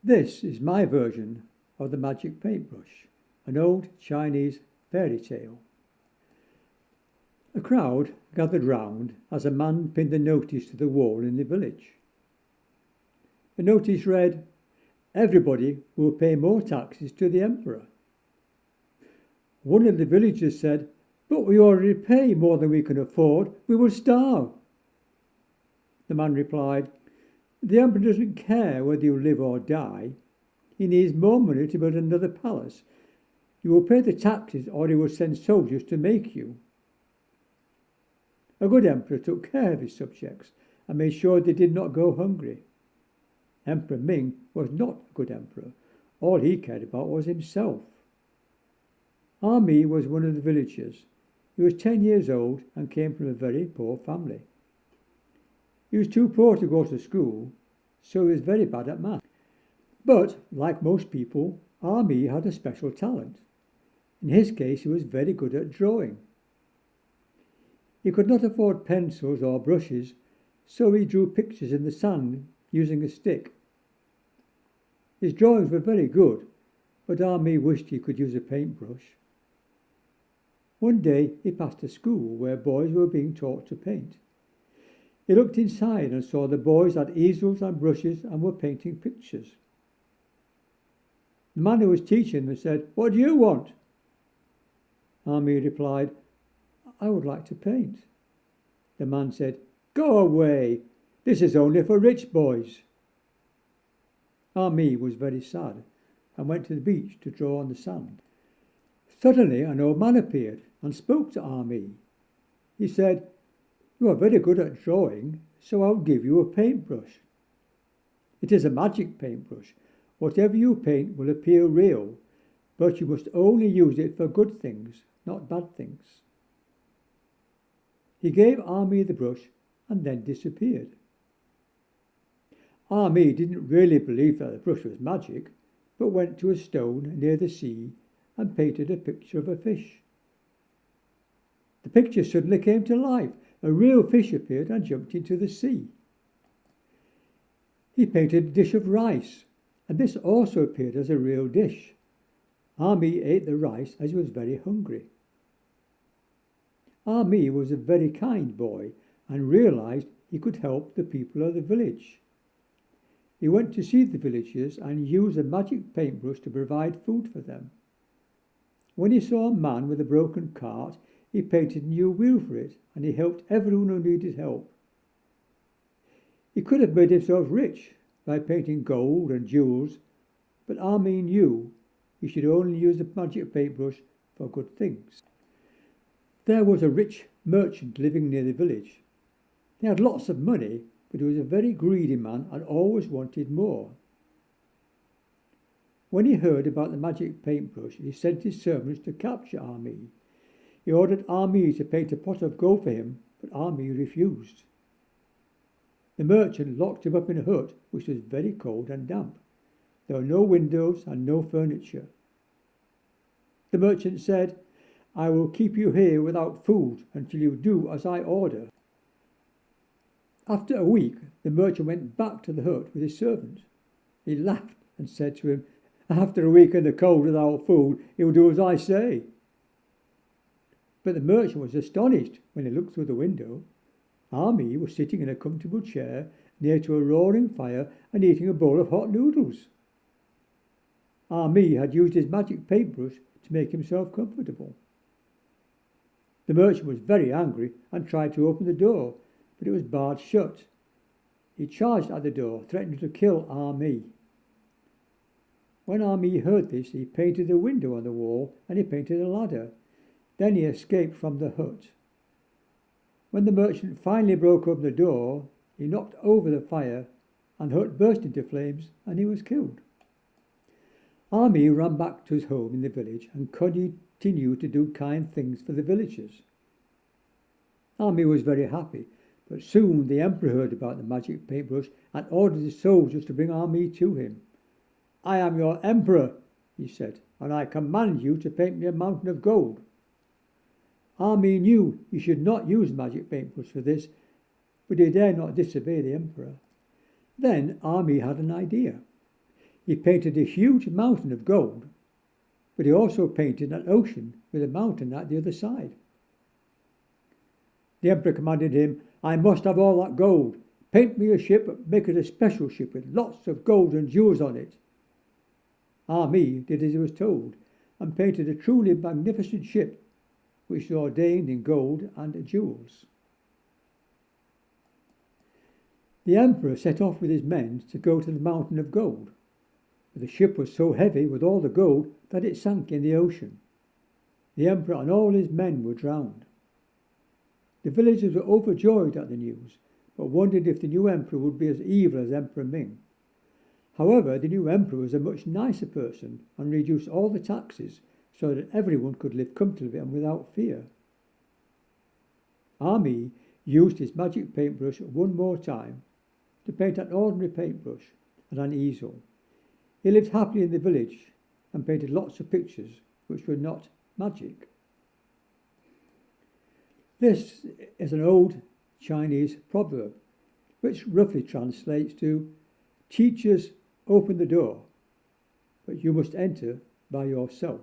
This is my version of the Magic Paintbrush, an old Chinese fairy tale. A crowd gathered round as a man pinned a notice to the wall in the village. The notice read, "Everybody will pay more taxes to the emperor." One of the villagers said, "But we already pay more than we can afford. We will starve." The man replied, "The emperor doesn't care whether you live or die. He needs more money to build another palace. You will pay the taxes or he will send soldiers to make you." A good emperor took care of his subjects and made sure they did not go hungry. Emperor Ming was not a good emperor. All he cared about was himself. Mi was one of the villagers. He was 10 years old and came from a very poor family. He was too poor to go to school, so he was very bad at math. But, like most people, Mi had a special talent. In his case, he was very good at drawing. He could not afford pencils or brushes, so he drew pictures in the sand using a stick. His drawings were very good, but Mi wished he could use a paintbrush. One day he passed a school where boys were being taught to paint. He looked inside and saw the boys had easels and brushes and were painting pictures. The man who was teaching them said, "What do you want?" Mi replied, "I would like to paint." The man said, "Go away. This is only for rich boys." Mi was very sad and went to the beach to draw on the sand. Suddenly an old man appeared and spoke to Mi. He said, "You are very good at drawing, so I will give you a paintbrush. It is a magic paintbrush. Whatever you paint will appear real, but you must only use it for good things, not bad things." He gave Mi the brush and then disappeared. Mi didn't really believe that the brush was magic, but went to a stone near the sea and painted a picture of a fish. The picture suddenly came to life. A real fish appeared and jumped into the sea. He painted a dish of rice, and this also appeared as a real dish. Mi ate the rice as he was very hungry. Mi was a very kind boy and realized he could help the people of the village. He went to see the villagers and used a magic paintbrush to provide food for them. When he saw a man with a broken cart, he painted a new wheel for it, and he helped everyone who needed help. He could have made himself rich by painting gold and jewels, but Mi knew he should only use the magic paintbrush for good things. There was a rich merchant living near the village. He had lots of money, but he was a very greedy man and always wanted more. When he heard about the magic paintbrush, he sent his servants to capture Mi. He ordered Mi to paint a pot of gold for him, but Mi refused. The merchant locked him up in a hut which was very cold and damp. There were no windows and no furniture. The merchant said, "I will keep you here without food until you do as I order." After a week, the merchant went back to the hut with his servant. He laughed and said to him, "After a week in the cold without food, he will do as I say." But the merchant was astonished when he looked through the window. Mi was sitting in a comfortable chair near to a roaring fire and eating a bowl of hot noodles. Mi had used his magic paintbrush to make himself comfortable. The merchant was very angry and tried to open the door, but it was barred shut. He charged at the door, threatening to kill Mi. When Mi heard this, he painted a window on the wall and he painted a ladder. Then he escaped from the hut. When the merchant finally broke open the door, he knocked over the fire and the hut burst into flames and he was killed. Mi ran back to his home in the village and continued to do kind things for the villagers. Mi was very happy, but soon the emperor heard about the magic paintbrush and ordered his soldiers to bring Mi to him. "I am your emperor," he said, "and I command you to paint me a mountain of gold." Mi knew he should not use magic paintbrush for this, but he dared not disobey the emperor. Then Mi had an idea. He painted a huge mountain of gold, but he also painted an ocean with a mountain at the other side. The emperor commanded him, "I must have all that gold. Paint me a ship, but make it a special ship with lots of gold and jewels on it." Ami did as he was told, and painted a truly magnificent ship, which was ordained in gold and jewels. The emperor set off with his men to go to the mountain of gold, but the ship was so heavy with all the gold that it sank in the ocean. The emperor and all his men were drowned. The villagers were overjoyed at the news, but wondered if the new emperor would be as evil as Emperor Ming. However, the new emperor was a much nicer person and reduced all the taxes so that everyone could live comfortably and without fear. Ami used his magic paintbrush one more time to paint an ordinary paintbrush and an easel. He lived happily in the village and painted lots of pictures which were not magic. This is an old Chinese proverb which roughly translates to, "Teachers open the door, but you must enter by yourself."